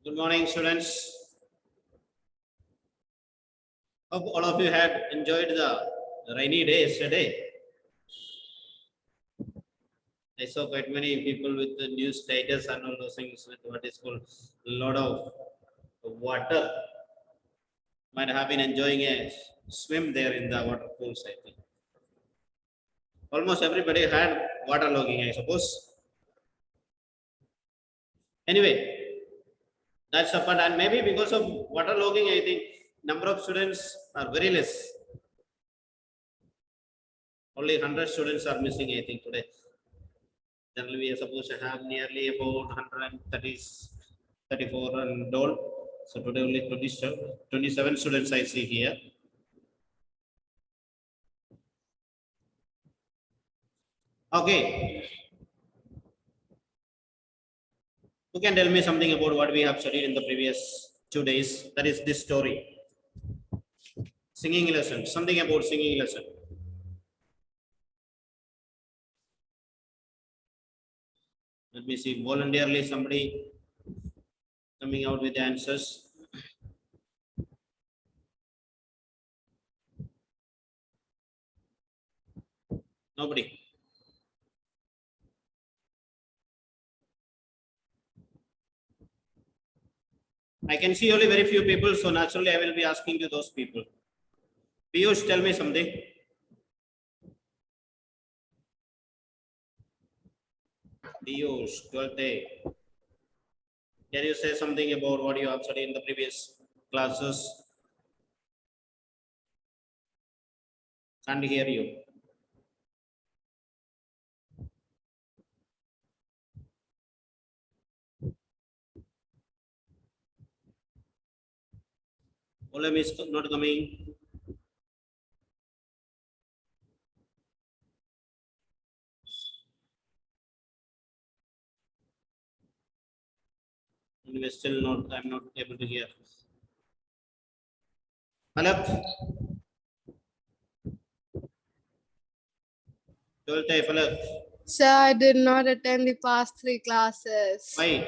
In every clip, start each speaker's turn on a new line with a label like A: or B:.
A: Good morning, students. Hope all of you had enjoyed the rainy day yesterday. I saw quite many people with the new status and all those things with what is called a lot of water. Might have been enjoying a swim there in the waterfalls, I think. Almost everybody had water logging, I suppose. Anyway, that's a part, and maybe because of water logging, I think number of students are very less. Only 100 students are missing, I think, today. Generally, we are supposed to have nearly about 130, 34 and all. So today only 27 students I see here. Okay. Who can tell me something about what we have studied in the previous 2 days? That is this story. Singing lesson. Something about singing lesson. Let me see. Voluntarily somebody coming out with the answers. Nobody. I can see only very few people, so naturally I will be asking to those people. Piyush, tell me something. Piyush, 12th day. Can you say something about what you have studied in the previous classes? Can't hear you. Volume is not coming. Anyway, still not. I'm not able to hear. Palak. 12th day, Palak.
B: Sir, I did not attend the past 3 classes.
A: Why?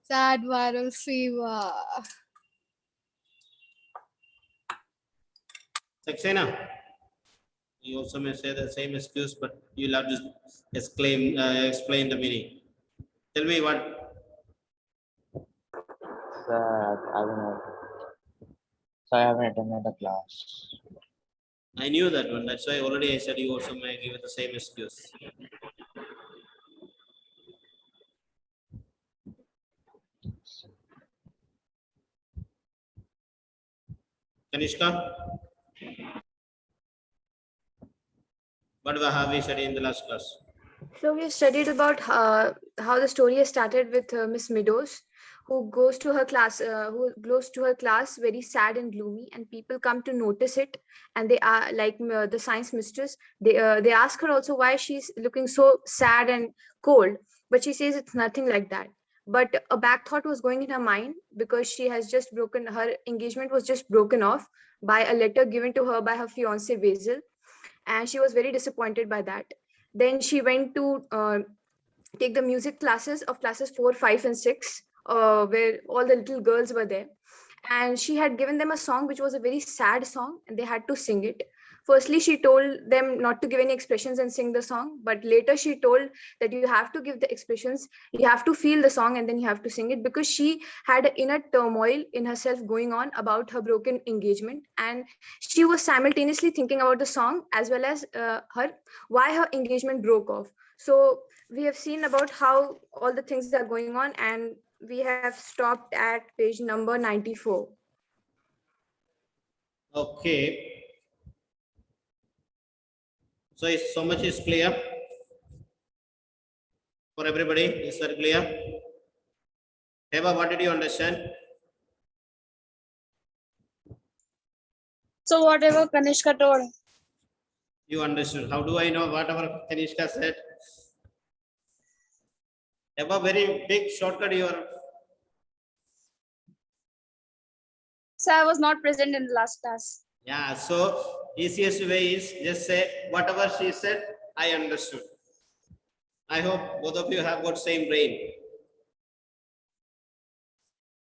B: Sad viral fever.
A: Saxena. You also may say the same excuse, but you'll have to explain the meaning. Tell me what.
C: So I haven't attended the class.
A: I knew that one. That's why already I said you also may give the same excuse. Kanishka, what have we studied in the last class?
D: So we studied about how the story has started with Miss Meadows, who goes to her class, very sad and gloomy, and people come to notice it, and they are like the science mistress. They ask her also why she's looking so sad and cold, but she says it's nothing like that. But a back thought was going in her mind because her engagement was just broken off by a letter given to her by her fiance Basil, and she was very disappointed by that. Then she went to take the music classes of classes 4, 5, and 6, where all the little girls were there. And she had given them a song which was a very sad song, and they had to sing it. Firstly, she told them not to give any expressions and sing the song, but later she told that you have to give the expressions, you have to feel the song, and then you have to sing it, because she had an inner turmoil in herself going on about her broken engagement, and she was simultaneously thinking about the song as well as why her engagement broke off. So we have seen about how all the things are going on, and we have stopped at page number 94.
A: Okay. So so much is clear for everybody. Is that clear? Eva, what did you understand?
E: So whatever Kanishka told.
A: You understood. How do I know whatever Kanishka said? Eva, very big shortcut you are.
E: So I was not present in the last class.
A: Yeah, so easiest way is just say whatever she said, I understood. I hope both of you have got same brain.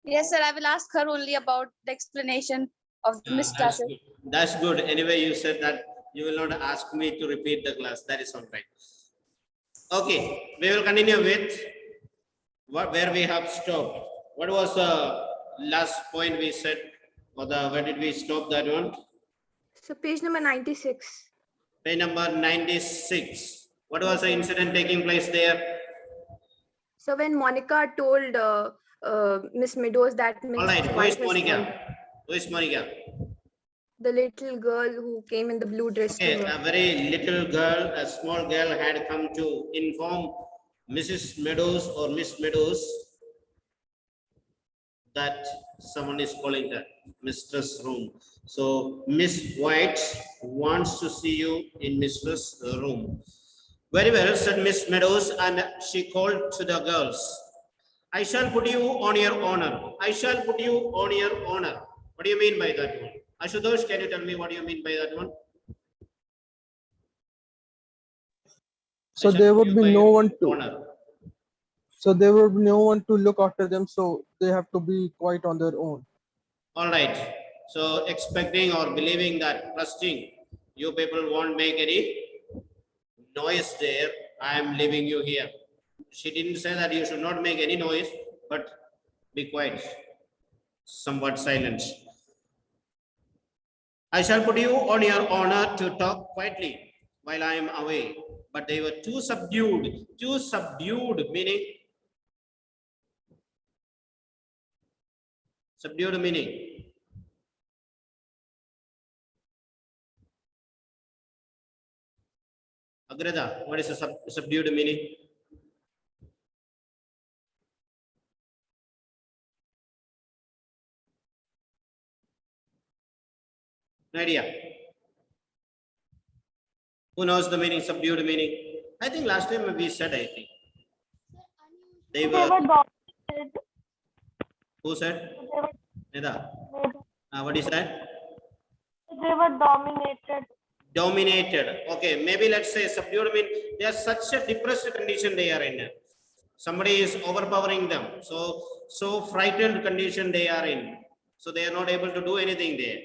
E: Yes, sir. I will ask her only about the explanation of the missed
A: That's
E: classes.
A: good. That's good. Anyway, you said that you will not ask me to repeat the class. That is all right. Okay, we will continue with where we have stopped. What was the last point we said, or where did we stop that one?
D: So page number 96.
A: Page number 96. What was the incident taking place there?
D: So when Monica told Miss Meadows that Miss
A: All right, who
D: White
A: is
D: has
A: Monica?
D: come,
A: Who is Monica?
D: the little girl who came in the blue dress to
A: Okay,
D: her.
A: a very little girl, a small girl had come to inform Mrs. Meadows or Miss Meadows that someone is calling her, Mistress room. So Miss White wants to see you in Mistress room. Very well, said Miss Meadows, and she called to the girls. I shall put you on your honor. I shall put you on your honor. What do you mean by that one? Ashutosh, can you tell me what do you mean by that one?
F: So
A: I shall
F: there
A: put
F: would
A: you
F: be
A: by
F: no
A: your
F: one to,
A: honor.
F: so there would be no one to look after them. So they have to be quite on their own.
A: All right. So expecting or believing that, trusting, you people won't make any noise there. I am leaving you here. She didn't say that you should not make any noise, but be quiet, somewhat silent. I shall put you on your honor to talk quietly while I am away. But they were too subdued, meaning subdued meaning. Agreda, what is a subdued meaning? No idea. Who knows the meaning, subdued meaning? I think last time we said, I think. They were,
G: dominated.
A: who said? Neda. What is that?
G: They were dominated.
A: Dominated. Okay, maybe let's say subdued mean they are such a depressed condition they are in. Somebody is overpowering them. So frightened condition they are in. So they are not able to do anything there.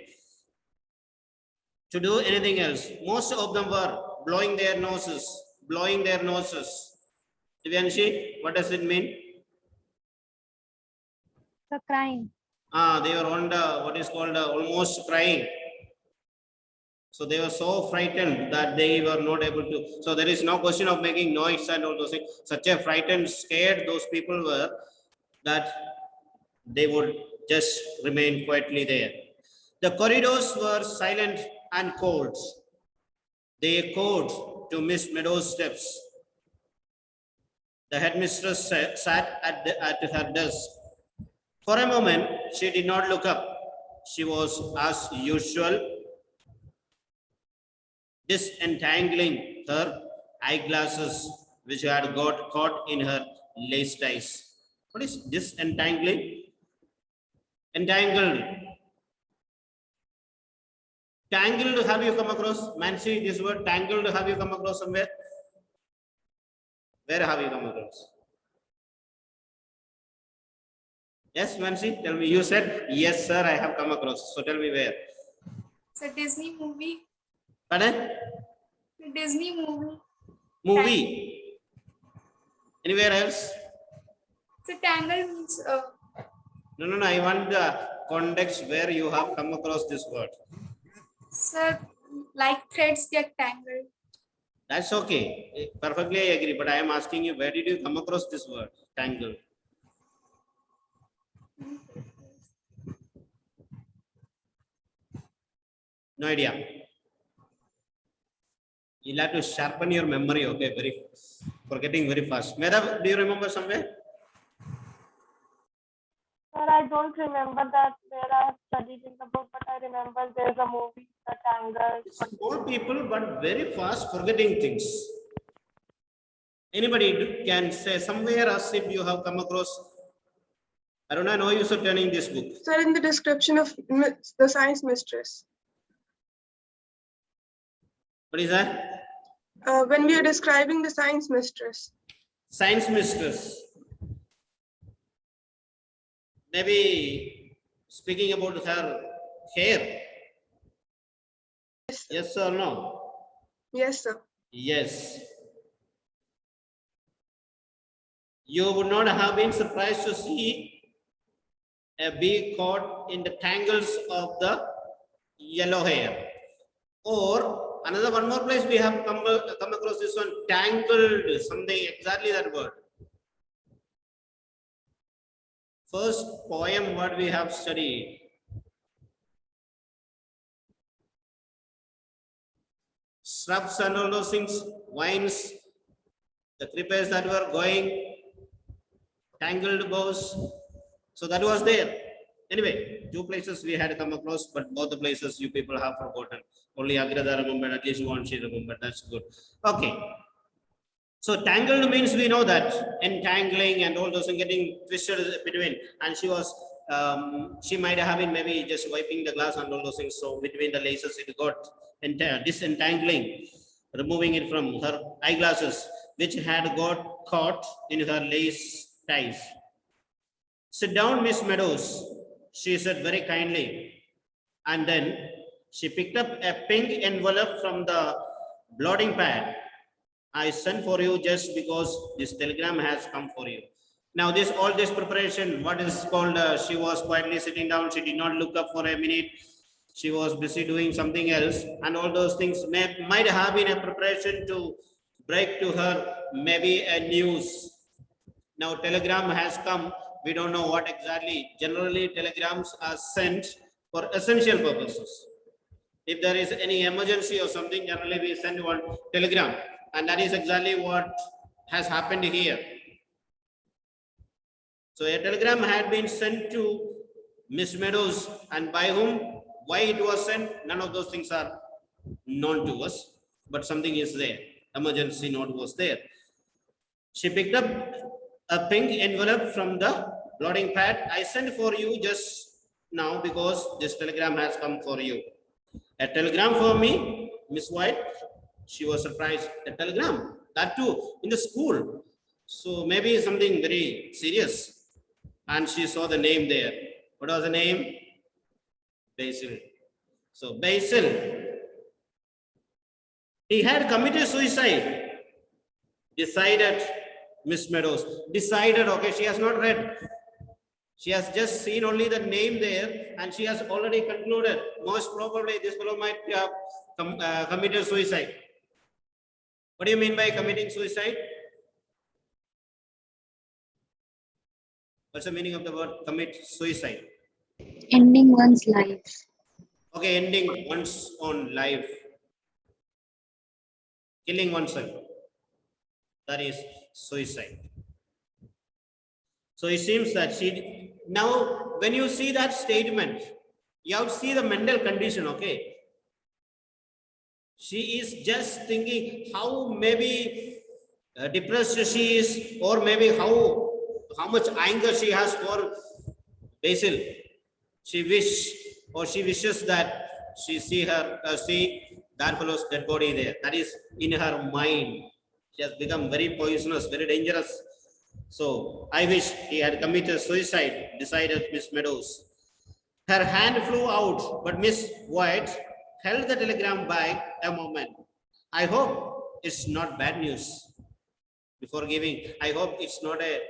A: To do anything else. Most of them were blowing their noses. Blowing their noses. Divyanshi, what does it mean?
G: The crying.
A: They were on the, what is called almost crying. So they were so frightened that they were not able to. So there is no question of making noise and all those things. Such a frightened, scared those people were that they would just remain quietly there. The corridors were silent and cold. They echoed to Miss Meadows' steps. The headmistress sat at her desk. For a moment, she did not look up. She was, as usual, disentangling her eyeglasses, which had got caught in her lace ties. What is disentangling? Entangled. Tangled, have you come across? Mansi, this word tangled, have you come across somewhere? Where have you come across? Yes, Mansi, tell me. You said, yes, sir, I have come across. So tell me where.
H: It's a Disney movie.
A: Pardon?
H: The Disney movie.
A: Movie. Anywhere else?
H: So tangle means
A: No. I want the context where you have come across this word.
H: sir, like threads get tangled.
A: That's okay. Perfectly, I agree. But I am asking you, where did you come across this word? Tangle. No idea. You'll have to sharpen your memory, okay? Forgetting very fast. Medha, do you remember somewhere?
G: Sir, I don't remember that where I have studied in the book, but I remember there's a movie, The Tangled.
A: Small people, but very fast forgetting things. Anybody can say somewhere as if you have come across. I don't know you are turning this book.
I: Sir, in the description of the science mistress.
A: What is that?
I: When we are describing the science mistress.
A: Science mistress. Maybe speaking about her hair. Yes or no?
I: Yes, sir.
A: Yes. You would not have been surprised to see a bee caught in the tangles of the yellow hair. Or another one more place we have come across this one, tangled, something exactly that word. First poem what we have studied. Shrubs and all those things, vines, the creepers that were going, tangled boughs. So that was there. Anyway, two places we had come across, but both the places you people have forgotten. Only Agrada remembered, at least one she remembered. That's good. Okay. So tangled means we know that entangling and all those and getting twisted between. And she might have been maybe just wiping the glass and all those things. So between the laces, it got disentangling, removing it from her eyeglasses, which had got caught in her lace ties. Sit down, Miss Meadows, she said very kindly. And then she picked up a pink envelope from the blotting pad. I sent for you just because this telegram has come for you. Now all this preparation, what is called, she was quietly sitting down. She did not look up for a minute. She was busy doing something else. And all those things might have been a preparation to break to her maybe a news. Now telegram has come. We don't know what exactly. Generally, telegrams are sent for essential purposes. If there is any emergency or something, generally we send one telegram. And that is exactly what has happened here. So a telegram had been sent to Miss Meadows, and by whom, why it was sent, none of those things are known to us, but something is there. Emergency note was there. She picked up a pink envelope from the blotting pad. I sent for you just now because this telegram has come for you. A telegram for me, Miss White? She was surprised. A telegram, that too, in the school. So maybe something very serious. And she saw the name there. What was the name? Basil. So Basil, he had committed suicide. Decided, Miss Meadows, decided, okay, she has not read. She has just seen only the name there and she has already concluded, most probably this fellow might have committed suicide. What do you mean by committing suicide? What's the meaning of the word commit suicide?
E: Ending one's life.
A: Okay, ending one's own life. Killing oneself. That is suicide. So it seems that now when you see that statement, you have to see the mental condition, okay? She is just thinking how maybe depressed she is, or maybe how much anger she has for Basil. She wishes that she see that fellow's dead body there. That is in her mind. She has become very poisonous, very dangerous. So I wish he had committed suicide, decided Miss Meadows. Her hand flew out, but Miss White held the telegram back a moment. I hope it's not bad news. Before giving, I hope it's not a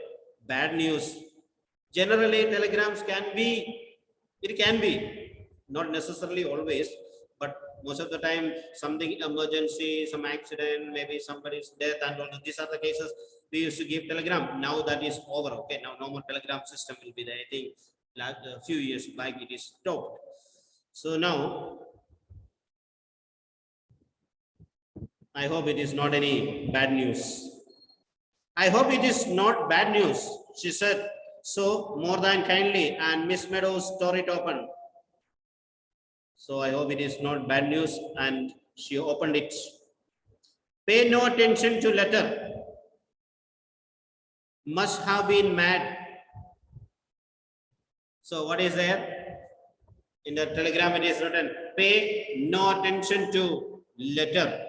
A: bad news. Generally, telegrams can be, not necessarily always, but most of the time, something emergency, some accident, maybe somebody's death, and all these are the cases we used to give telegram. Now that is over. Okay, now no more telegram system will be there. I think like a few years back it is stopped. So now I hope it is not any bad news. I hope it is not bad news, she said so more than kindly, and Miss Meadows tore it open. So I hope it is not bad news, and she opened it. Pay no attention to letter. Must have been mad. So what is there? In the telegram it is written, pay no attention to letter.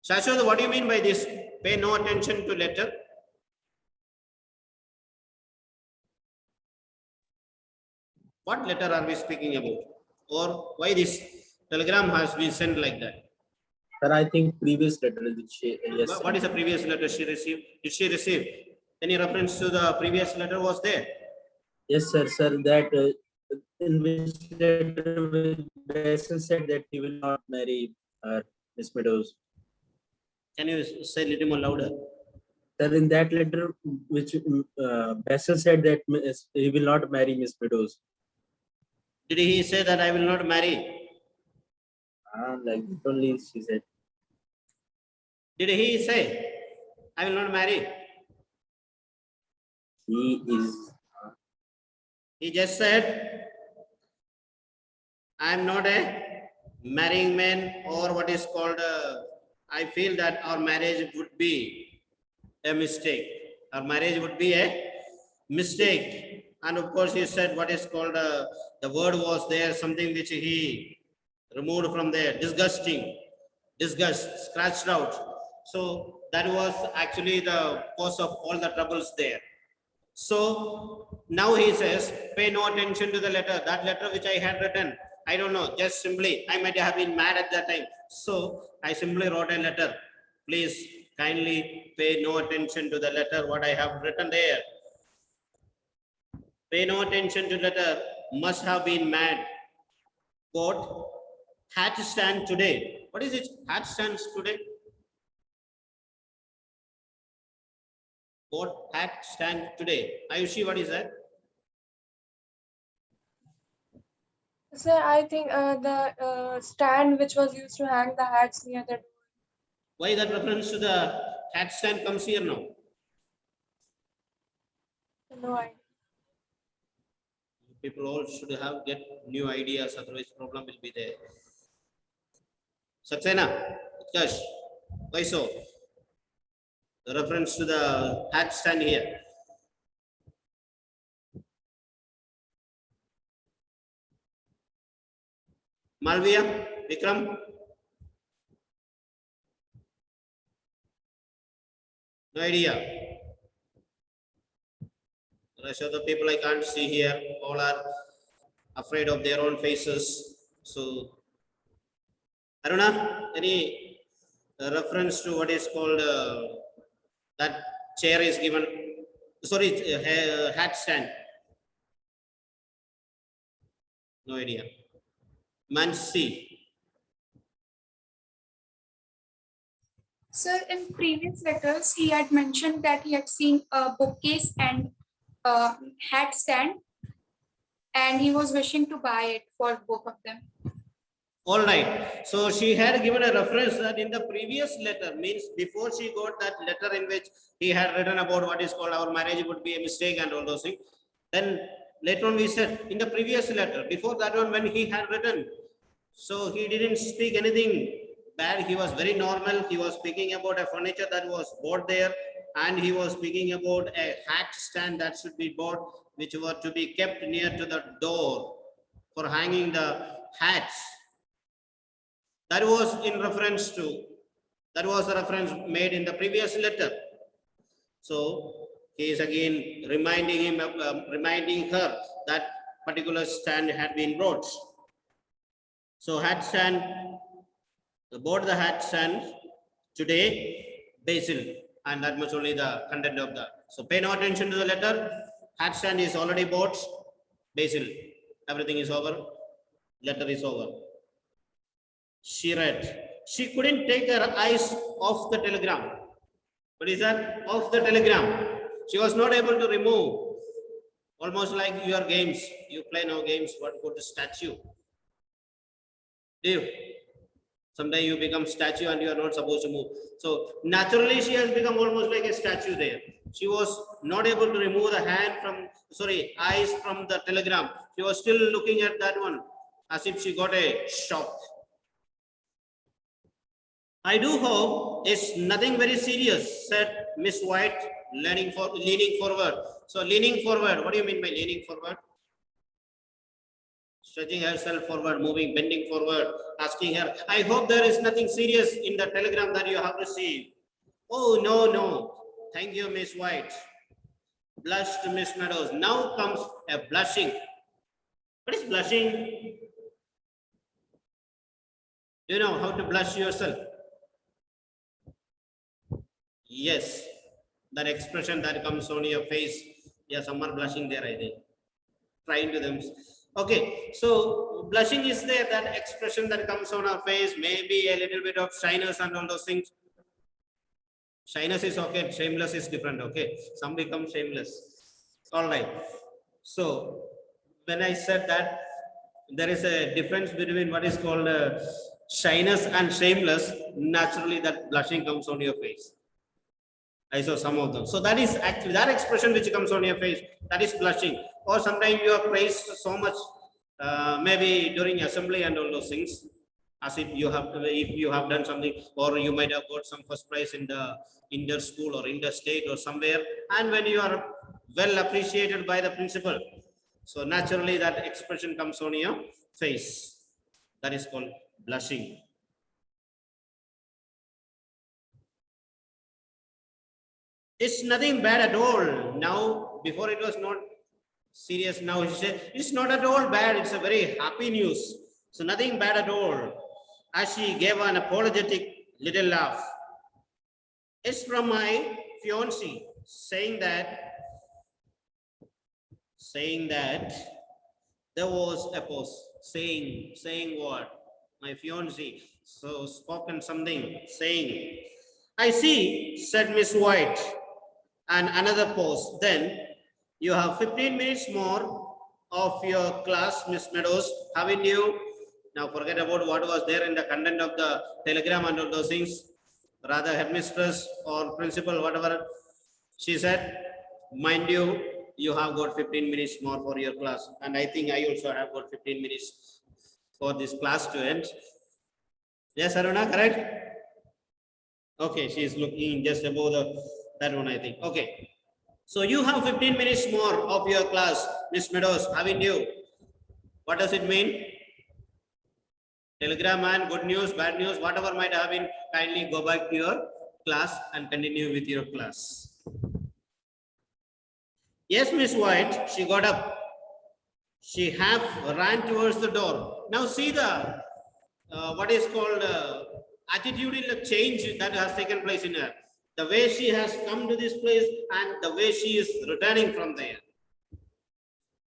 A: Shashwat, what do you mean by this? Pay no attention to letter? What letter are we speaking about? Or why this telegram has been sent like that?
J: Sir, I think previous letter which she, yes.
A: What is the previous letter she received? Did she receive any reference to the previous letter was there?
J: Yes, sir. Sir, that in which letter Basil said that he will not marry Miss Meadows.
A: Can you say a little more louder?
J: Sir, in that letter, which Basil said that he will not marry Miss Meadows.
A: Did he say that I will not marry?
J: Like only she said.
A: Did he say I will not marry?
J: He is.
A: He just said, I am not a marrying man, or what is called, I feel that our marriage would be a mistake. Our marriage would be a mistake. And of course, he said what is called, the word was there, something which he removed from there, disgusting, disgust, scratched out. So that was actually the cause of all the troubles there. So now he says, pay no attention to the letter. That letter which I had written, I don't know, just simply, I might have been mad at that time. So I simply wrote a letter. Please kindly pay no attention to the letter, what I have written there. Pay no attention to the letter, must have been mad. Quote, hat stand today. What is it? Hat stands today? What hat stand today? Ayushi, what is that?
I: Sir, I think the stand which was used to hang the hats near the door.
A: Why that reference to the hat stand comes here now?
I: No idea.
A: People all should have get new ideas, otherwise problem will be there. Saxena, Utkarsh, why so? The reference to the hat stand here. Malviya, Vikram. No idea. The rest of the people I can't see here, all are afraid of their own faces. So, Aruna, any reference to what is called that chair is given? Sorry, hat stand. No idea. Mansi.
H: Sir, in previous letters, he had mentioned that he had seen a bookcase and a hat stand, and he was wishing to buy it for both of them.
A: All right. So she had given a reference that in the previous letter, means before she got that letter in which he had written about what is called our marriage would be a mistake and all those things. Then later on we said in the previous letter, before that one when he had written, so he didn't speak anything bad. He was very normal. He was speaking about a furniture that was bought there, and he was speaking about a hat stand that should be bought, which were to be kept near to the door for hanging the hats. That was in reference to, that was a reference made in the previous letter. So he is again reminding him, reminding her that particular stand had been brought. So hat stand, bought the hat stand today, Basil, and that much only the content of the. So pay no attention to the letter. Hat stand is already bought, Basil. Everything is over. Letter is over. She read. She couldn't take her eyes off the telegram. What is that? Off the telegram. She was not able to remove. Almost like your games. You play now games, what go to statue. Do sometimes you become statue and you are not supposed to move. So naturally she has become almost like a statue there. She was not able to remove the hand from, sorry, eyes from the telegram. She was still looking at that one as if she got a shock. I do hope it's nothing very serious, said Miss White, leaning forward. So leaning forward, what do you mean by leaning forward? Stretching herself forward, moving, bending forward, asking her, I hope there is nothing serious in the telegram that you have received. Oh, no. Thank you, Miss White. Blushed Miss Meadows. Now comes a blushing. What is blushing? Do you know how to blush yourself? Yes, that expression that comes on your face. Yeah, some are blushing there, I think. Trying to them. Okay, so blushing is there, that expression that comes on our face, maybe a little bit of shyness and all those things. Shyness is okay, shameless is different, okay? Some become shameless. All right. So when I said that there is a difference between what is called shyness and shameless, naturally that blushing comes on your face. I saw some of them. So that is actually that expression which comes on your face, that is blushing. Or sometimes you are praised so much, maybe during assembly and all those things, as if you have done something, or you might have got some first prize in the inter school or interstate or somewhere, and when you are well appreciated by the principal, so naturally that expression comes on your face. That is called blushing. It's nothing bad at all. Now, before it was not serious. Now it's not at all bad. It's a very happy news. So nothing bad at all. As she gave an apologetic little laugh. It's from my fiancé saying that there was a pause. Saying what? My fiancé. So spoken something, saying, I see, said Miss White. And another pause. Then you have 15 minutes more of your class, Miss Meadows. Haven't you? Now forget about what was there in the content of the telegram and all those things. Rather, headmistress or principal, whatever she said, mind you, you have got 15 minutes more for your class. And I think I also have got 15 minutes for this class to end. Yes, Aruna, correct? Okay, she is looking just above that one, I think. Okay. So you have 15 minutes more of your class, Miss Meadows, haven't you? What does it mean? Telegram and good news, bad news, whatever might have been, kindly go back to your class and continue with your class. Yes, Miss White, she got up. She half ran towards the door. Now see the, what is called attitudinal change that has taken place in her. The way she has come to this place and the way she is returning from there.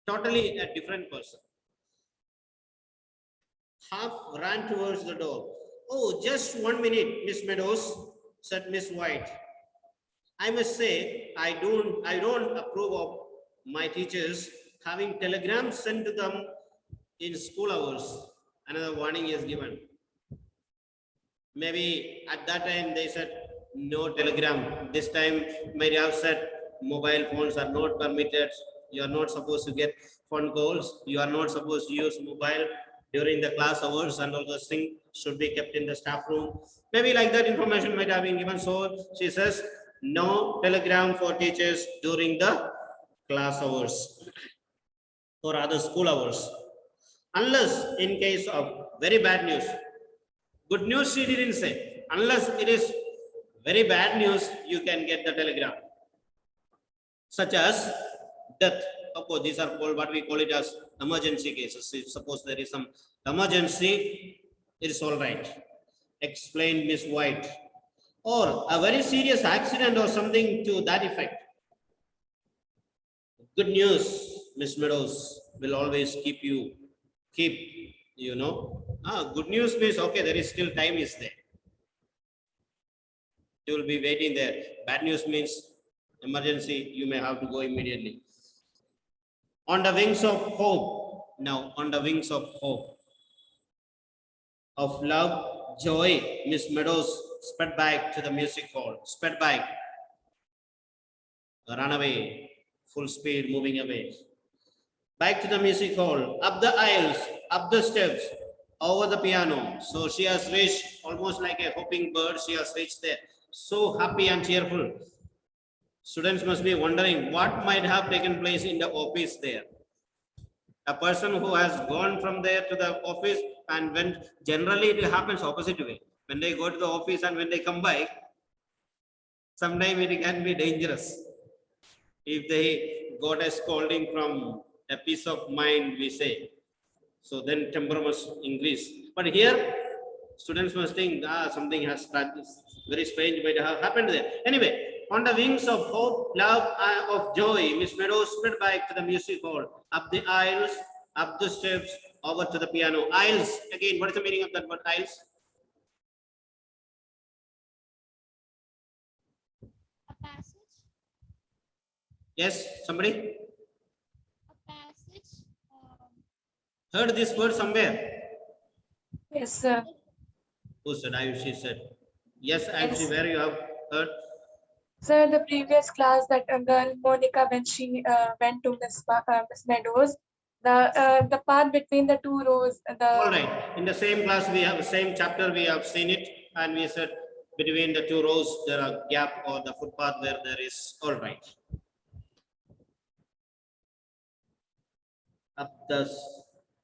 A: Totally a different person. Half ran towards the door. Oh, just 1 minute, Miss Meadows, said Miss White. I must say, I don't approve of my teachers having telegrams sent to them in school hours. Another warning is given. Maybe at that time they said no telegram. This time may have said mobile phones are not permitted. You are not supposed to get phone calls. You are not supposed to use mobile during the class hours, and all those things should be kept in the staff room. Maybe like that information might have been given. So she says no telegram for teachers during the class hours or other school hours, unless in case of very bad news. Good news she didn't say. Unless it is very bad news, you can get the telegram. Such as death. Of course, these are called what we call it as emergency cases. If suppose there is some emergency, it is all right. Explained Miss White. Or a very serious accident or something to that effect. Good news, Miss Meadows, will always keep you know. Good news means, okay, there is still time is there. You will be waiting there. Bad news means emergency, you may have to go immediately. On the wings of hope. Now, on the wings of hope. Of love, joy, Miss Meadows sped back to the music hall. Sped back. Run away. Full speed, moving away. Back to the music hall. Up the aisles, up the steps, over the piano. So she has reached, almost like a hopping bird, she has reached there. So happy and cheerful. Students must be wondering what might have taken place in the office there. A person who has gone from there to the office, and when generally it happens opposite way. When they go to the office and when they come back, sometimes it can be dangerous. If they got a scolding from a peace of mind, we say, So then temper must increase. But here, students must think, something has very strange might have happened there. Anyway, on the wings of hope, love, of joy, Miss Meadows sped back to the music hall, up the aisles, up the steps, over to the piano. Aisles, again, what is the meaning of that word, aisles?
K: A passage.
A: Yes, somebody
K: A passage.
A: heard this word somewhere?
I: Yes, sir.
A: Who said? She said. Yes, actually,
I: Yes.
A: where you have heard?
I: Sir, the previous class that girl Monica, when she went to Miss Meadows, the path between the two rows,
A: All right. In the same class, we have same chapter. We have seen it, and we said between the two rows there are gap or the footpath where there is. All right. Up the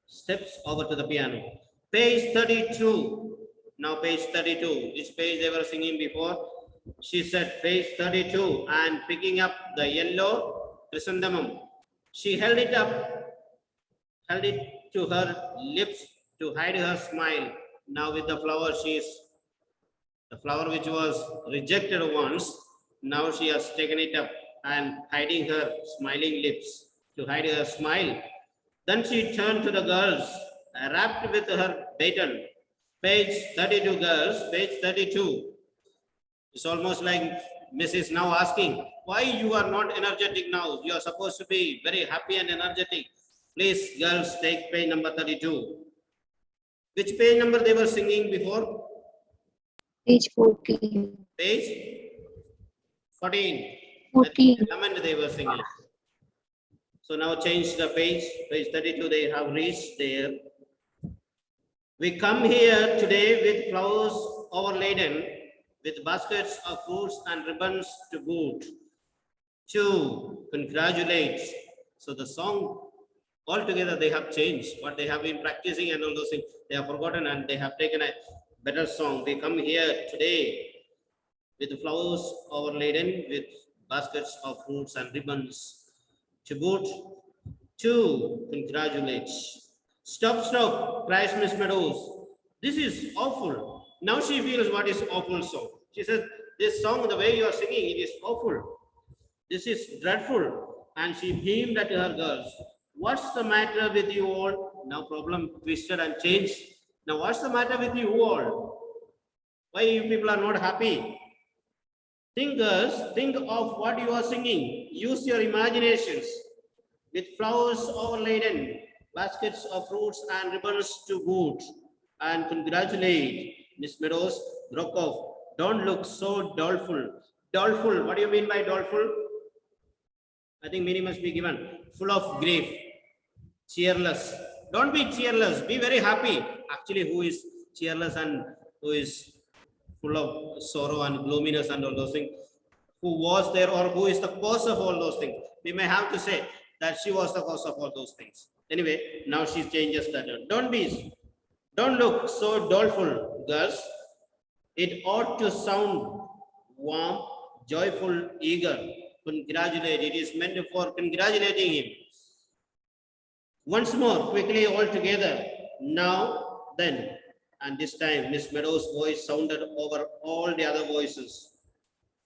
A: steps over to the piano. Page 32. Now page 32. Which page they were singing before? She said page 32 and picking up the yellow chrysanthemum. She held it to her lips to hide her smile. Now with the flower, the flower which was rejected once, now she has taken it up and hiding her smiling lips to hide her smile. Then she turned to the girls, wrapped with her baton. Page 32, girls, page 32. It's almost like Mrs. now asking, why you are not energetic now? You are supposed to be very happy and energetic. Please, girls, take page number 32. Which page number they were singing before?
K: Page 14.
A: Page 14.
K: 14.
A: Lament they were singing. So now change the page. Page 32, they have reached there. We come here today with flowers overladen, with baskets of fruits and ribbons to boot, to congratulate. So the song altogether they have changed. What they have been practicing and all those things, they have forgotten and they have taken a better song. We come here today with flowers overladen, with baskets of fruits and ribbons to boot, to congratulate. Stop, stop, cries Miss Meadows. This is awful. Now she feels what is awful song. She says, this song, the way you are singing, it is awful. This is dreadful. And she beamed at her girls. What's the matter with you all? Now problem twisted and changed. Now what's the matter with you all? Why you people are not happy? Think, girls, think of what you are singing. Use your imaginations. With flowers overladen, baskets of fruits and ribbons to boot, and congratulate. Miss Meadows broke off. Don't look so doleful. Doleful, what do you mean by doleful? I think meaning must be given. Full of grief, cheerless. Don't be cheerless, be very happy. Actually, who is cheerless and who is full of sorrow and gloominess and all those things? Who was there or who is the cause of all those things? We may have to say that she was the cause of all those things. Anyway, now she changes that. Don't look so doleful, girls. It ought to sound warm, joyful, eager. Congratulate. It is meant for congratulating him. Once more, quickly all together. Now, then, and this time Miss Meadows' voice sounded over all the other voices.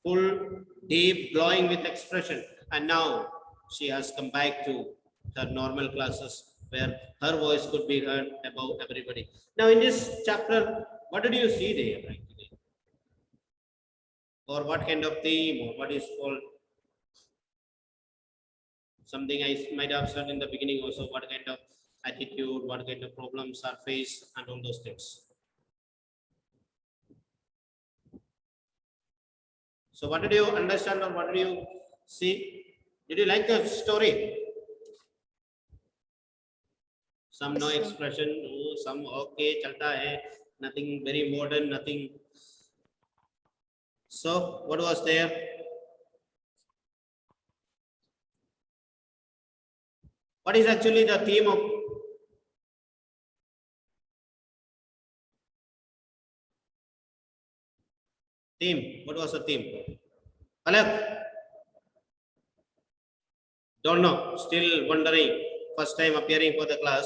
A: Full, deep, glowing with expression. And now she has come back to her normal classes where her voice could be heard above everybody. Now in this chapter, what did you see there actually? Or what kind of theme or what is called? Something I might have said in the beginning also, what kind of attitude, what kind of problems are faced and all those things. So what did you understand or what did you see? Did you like the story? Some no expression, some okay, chalta hai, nothing very modern, nothing. So what was there? What is actually the theme of theme? What was the theme? Palak? Don't know, still wondering. First time appearing for the class.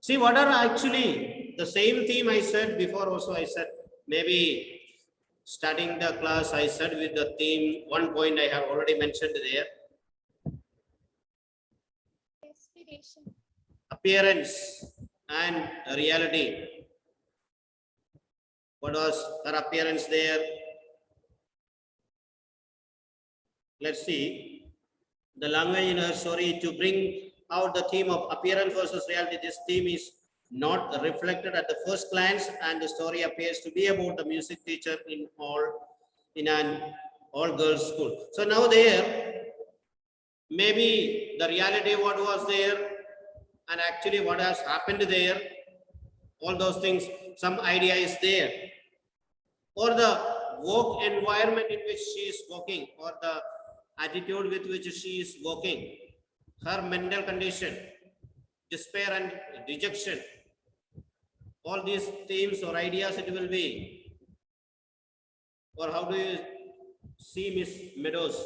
A: See, what are actually the same theme I said before also. I said maybe starting the class, I said with the theme, one point I have already mentioned there.
K: Respiration.
A: Appearance and reality. What was her appearance there? Let's see. The language in her story to bring out the theme of appearance versus reality. This theme is not reflected at the first glance, and the story appears to be about the music teacher in an all girls school. So now there, maybe the reality what was there and actually what has happened there, all those things, some idea is there, or the work environment in which she is working, or the attitude with which she is working, her mental condition, despair and rejection, all these themes or ideas it will be. Or how do you see Miss Meadows?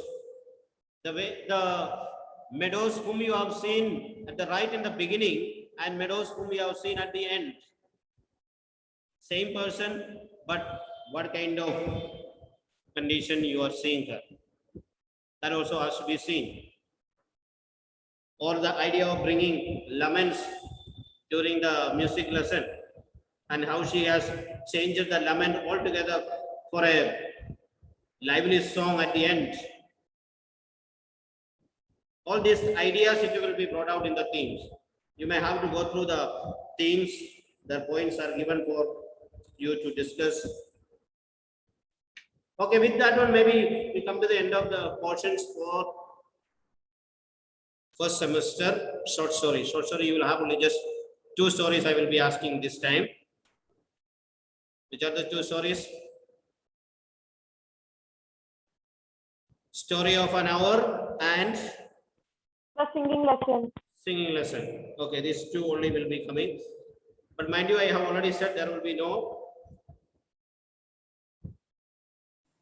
A: The way the Meadows whom you have seen at the right in the beginning and Meadows whom you have seen at the end. Same person, but what kind of condition you are seeing her? That also has to be seen. Or the idea of bringing laments during the music lesson and how she has changed the lament altogether for a lively song at the end. All these ideas it will be brought out in the themes. You may have to go through the themes. The points are given for you to discuss. Okay, with that one, maybe we come to the end of the portions for first semester short story. Short story, you will have only just 2 stories I will be asking this time. Which are the 2 stories? Story of an hour and
G: The singing lesson.
A: singing lesson. Okay, these 2 only will be coming. But mind you, I have already said there will be no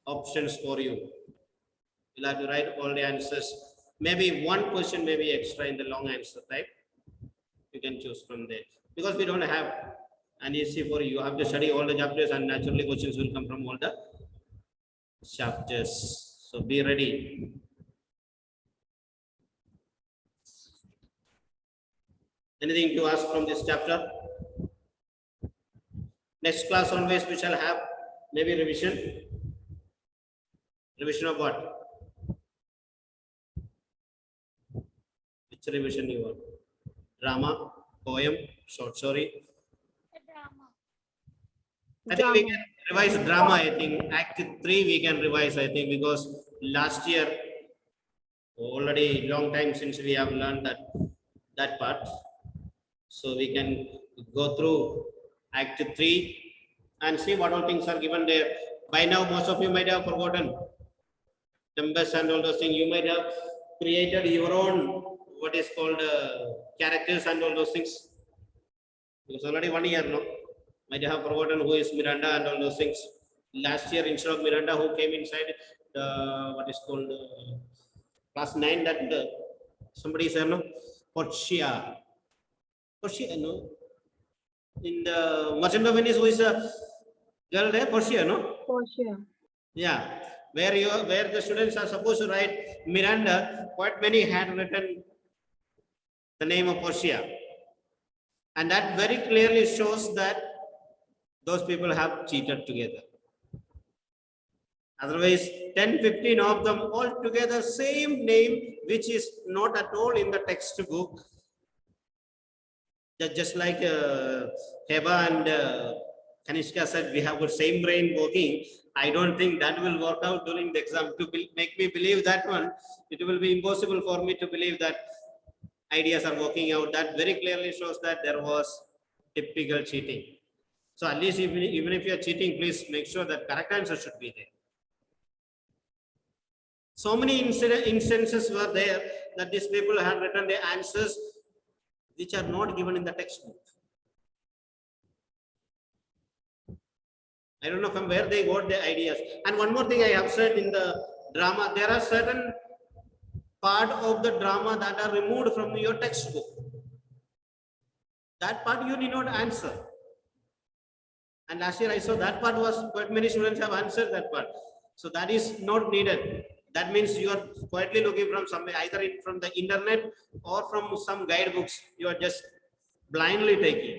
A: options for you. You'll have to write all the answers. Maybe one question may be extra in the long answer type. You can choose from there. Because we don't have an easy for you. You have to study all the chapters and naturally questions will come from all the chapters. So be ready. Anything to ask from this chapter? Next class always we shall have maybe revision. Revision of what? Which revision you want? Drama, poem, short story?
K: A drama.
A: I think we can revise drama. I think Act 3 we can revise. I think because last year already long time since we have learned that part. So we can go through Act 3 and see what all things are given there. By now, most of you might have forgotten numbers and all those things. You might have created your own what is called characters and all those things. Because already 1 year, no? Might have forgotten who is Miranda and all those things. Last year, instead of Miranda, who came inside the what is called class 9, that somebody said, no? Portia. Portia, no? In the Merchant of Venice, who is a girl there? Portia, no?
D: Portia.
A: Yeah. Where the students are supposed to write Miranda, quite many had written the name of Portia. And that very clearly shows that those people have cheated together. Otherwise, 10, 15 of them all together, same name, which is not at all in the textbook. Just like Heba and Kanishka said, we have got same brain working. I don't think that will work out during the exam. To make me believe that one, it will be impossible for me to believe that ideas are working out. That very clearly shows that there was typical cheating. So at least even if you are cheating, please make sure that correct answer should be there. So many instances were there that these people have written the answers which are not given in the textbook. I don't know from where they got the ideas. And one more thing I have said in the drama, there are certain part of the drama that are removed from your textbook. That part you need not answer. And last year I saw that part was quite many students have answered that part. So that is not needed. That means you are quietly looking from somewhere, either from the internet or from some guidebooks. You are just blindly taking.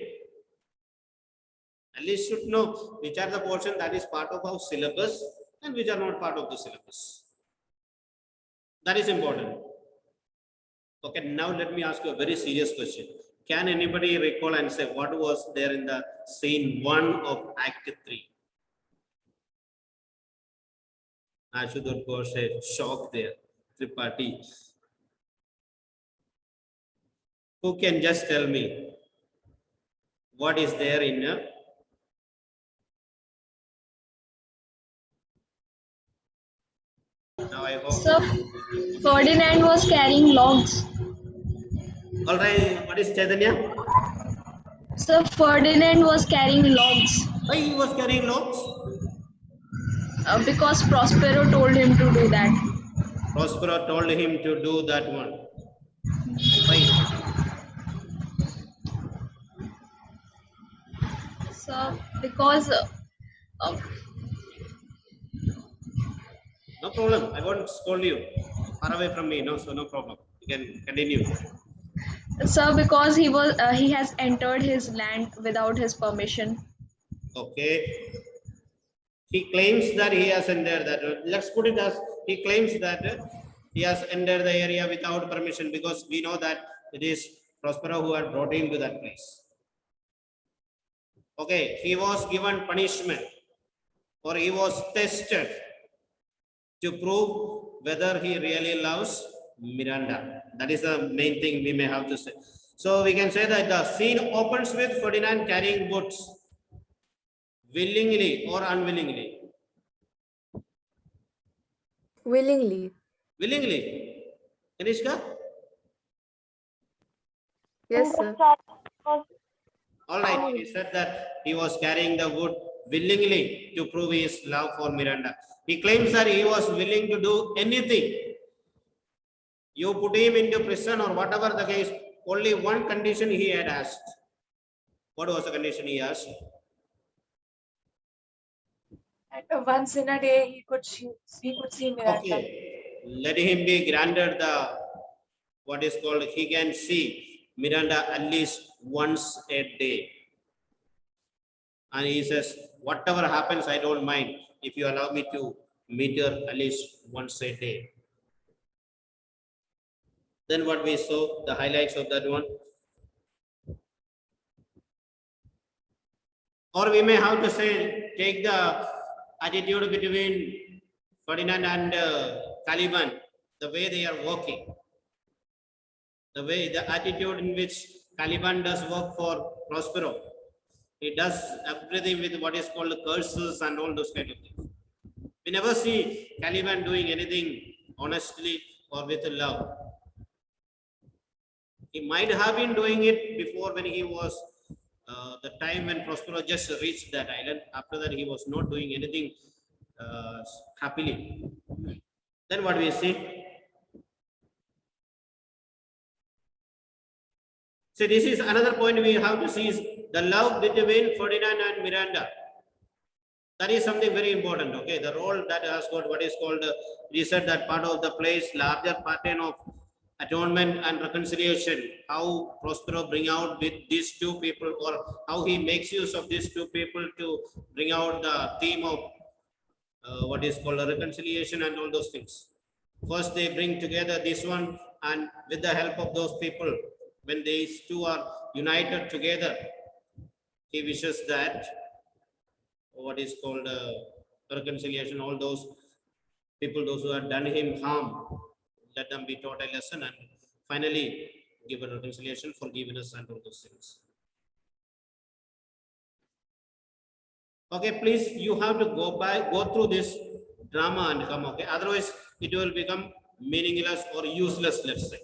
A: At least should know which are the portion that is part of our syllabus and which are not part of the syllabus. That is important. Okay, now let me ask you a very serious question. Can anybody recall and say what was there in the scene 1 of Act 3? Ashutosh Ghosh a shock there. Tripathi. Who can just tell me what is there in a now I hope.
E: Sir, Ferdinand was carrying logs.
A: All right, what is Chaitanya?
E: Sir, Ferdinand was carrying logs
A: Why he was carrying logs?
E: because Prospero told him to do that.
A: Prospero told him to do that one. Why?
E: Sir, because
A: No problem. I won't scold you. Far away from me, no, so no problem. You can continue.
E: Sir, because he has entered his land without his permission.
A: Okay. He claims that he has entered that. Let's put it as he claims that he has entered the area without permission, because we know that it is Prospero who had brought him to that place. Okay, he was given punishment or he was tested to prove whether he really loves Miranda. That is the main thing we may have to say. So we can say that the scene opens with Ferdinand carrying boots, willingly or unwillingly.
D: Willingly.
A: Willingly. Kanishka?
D: Yes, sir.
A: All right, he said that he was carrying the wood willingly to prove his love for Miranda. He claims that he was willing to do anything. You put him into prison or whatever the case, only one condition he had asked. What was the condition he asked?
I: And once in a day, he could see Miranda.
A: Okay, let him be granted the, what is called, he can see Miranda at least once a day. And he says, whatever happens, I don't mind if you allow me to meet her at least once a day. Then what we saw, the highlights of that one. Or we may have to say, take the attitude between Ferdinand and Caliban, the way they are working. The attitude in which Caliban does work for Prospero. He does everything with what is called curses and all those kind of things. We never see Caliban doing anything honestly or with love. He might have been doing it before when he was the time when Prospero just reached that island. After that, he was not doing anything happily. Then what we see? So this is another point we have to see is the love between Ferdinand and Miranda. That is something very important. Okay, the role that has got what is called, we said that part of the place, larger pattern of atonement and reconciliation, how Prospero bring out with these two people, or how he makes use of these two people to bring out the theme of what is called a reconciliation and all those things. First, they bring together this one, and with the help of those people, when these two are united together, he wishes that what is called reconciliation, all those people, those who have done him harm, let them be taught a lesson and finally give a reconciliation, forgiveness and all those things. Okay, please, you have to go through this drama and come, okay? Otherwise, it will become meaningless or useless, let's say.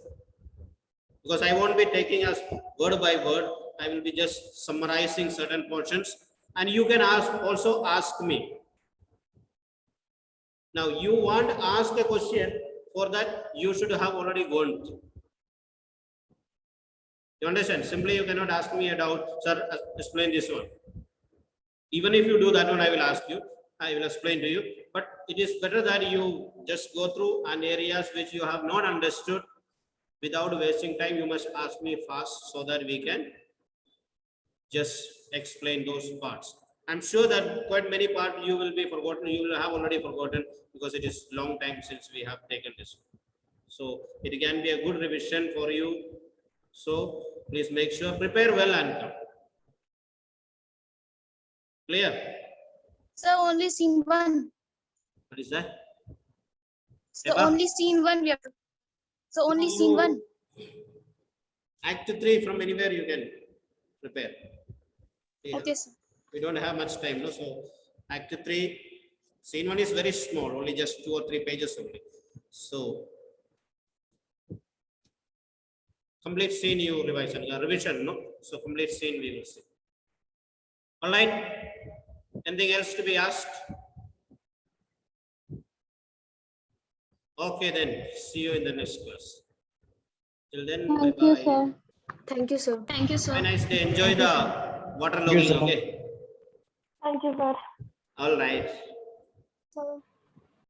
A: Because I won't be taking us word by word. I will be just summarizing certain portions, and you can also ask me. Now, you want to ask a question, for that you should have already gone. You understand? Simply you cannot ask me a doubt, sir, explain this one. Even if you do that one, I will ask you, I will explain to you. But it is better that you just go through an areas which you have not understood. Without wasting time, you must ask me fast so that we can just explain those parts. I'm sure that quite many parts you will be forgotten. You will have already forgotten because it is long time since we have taken this. So it can be a good revision for you. So please make sure, prepare well and come. Clear?
K: So only scene one.
A: What is that?
K: So
A: Eva?
K: only scene one we have to. So only scene one.
A: Act 3 from anywhere you can prepare. Yeah.
K: Okay, sir.
A: We don't have much time, no? So Act 3, scene 1 is very small, only just 2 or 3 pages only. So complete scene you revise and revision, no? So complete scene we will see. All right. Anything else to be asked? Okay, then see you in the next class. Till then,
K: Thank
A: bye
K: you,
A: bye.
K: sir.
D: Thank you, sir.
E: Thank you,
A: Have a
E: sir.
A: nice day. Enjoy the water
C: Thank you,
A: logging.
C: sir.
A: Okay.
G: Thank you, sir.
A: All right.
K: So